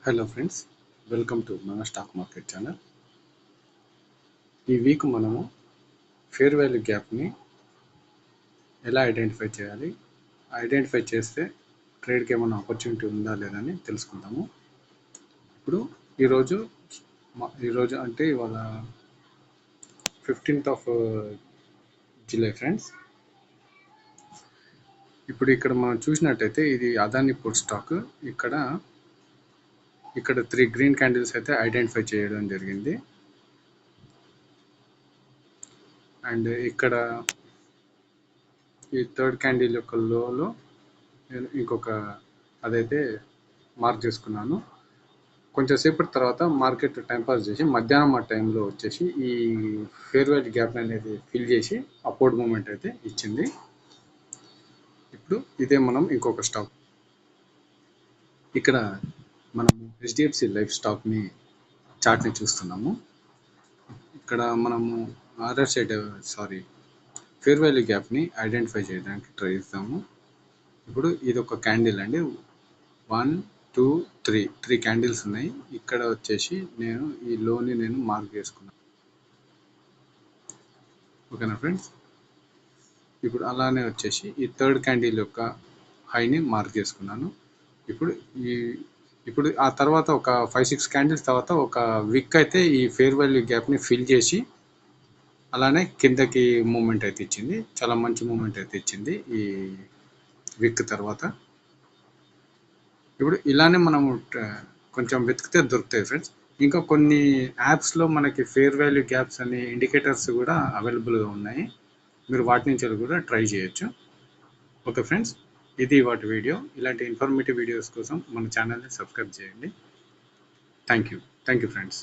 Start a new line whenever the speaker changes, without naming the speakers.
Hello friends, welcome to మన stock market channel. ఈ week మనము ఫేర్ వాల్యూ గ్యాప్ని ఎలా ఐడెంటిఫై చేయాలి, ఐడెంటిఫై చేస్తే ట్రేడ్కి ఏమైనా ఆపర్చునిటీ ఉందా లేదని తెలుసుకుందాము. ఇప్పుడు ఈరోజు అంటే ఇవాళ 15th ఆఫ్ జూలై ఫ్రెండ్స్. ఇప్పుడు ఇక్కడ మనం చూసినట్టయితే ఇది అదాని పోర్ట్ స్టాక్. ఇక్కడ 3 గ్రీన్ క్యాండిల్స్ అయితే ఐడెంటిఫై చేయడం జరిగింది. అండ్ ఇక్కడ ఈ థర్డ్ క్యాండిల్ యొక్క లోలో నేను ఇంకొక అదైతే మార్క్ చేసుకున్నాను. కొంచెం సేపటి తర్వాత మార్కెట్ టైంపాస్ చేసి మధ్యాహ్నం ఆ టైంలో వచ్చేసి ఈ ఫేర్ వాల్యూ గ్యాప్ అనేది ఫిల్ చేసి అప్వర్డ్ మూమెంట్ అయితే ఇచ్చింది. ఇప్పుడు ఇదే మనం ఇంకొక స్టాక్, ఇక్కడ మనం హెచ్డిఎఫ్సి లైఫ్ స్టాక్ని చార్ట్ని చూస్తున్నాము. ఇక్కడ మనము ఫేర్ వాల్యూ గ్యాప్ని ఐడెంటిఫై చేయడానికి ట్రై చేస్తాము. ఇప్పుడు ఇది ఒక క్యాండిల్ అండి, 1 2 3 క్యాండిల్స్ ఉన్నాయి. ఇక్కడ వచ్చేసి నేను ఈ లోని మార్క్ చేసుకున్నాను. ఓకేనా ఫ్రెండ్స్. ఇప్పుడు అలానే వచ్చేసి ఈ థర్డ్ క్యాండిల్ యొక్క హైని మార్క్ చేసుకున్నాను. ఇప్పుడు ఆ తర్వాత ఒక 5-6 క్యాండిల్స్ తర్వాత ఒక విక్ అయితే ఈ ఫేర్ వాల్యూ గ్యాప్ని ఫిల్ చేసి అలానే కిందకి మూమెంట్ అయితే ఇచ్చింది. చాలా మంచి మూమెంట్ అయితే ఇచ్చింది ఈ విక్ తర్వాత. ఇప్పుడు ఇలానే మనము కొంచెం వెతికితే దొరుకుతాయి ఫ్రెండ్స్. ఇంకా కొన్ని యాప్స్లో మనకి ఫేర్ వాల్యూ గ్యాప్స్ అనే ఇండికేటర్స్ కూడా అవైలబుల్గా ఉన్నాయి. మీరు వాటి నుంచి కూడా ట్రై చేయొచ్చు. ఓకే ఫ్రెండ్స్, ఇది వాటి వీడియో. ఇలాంటి ఇన్ఫర్మేటివ్ వీడియోస్ కోసం మన ఛానల్ని సబ్స్క్రైబ్ చేయండి. Thank you friends.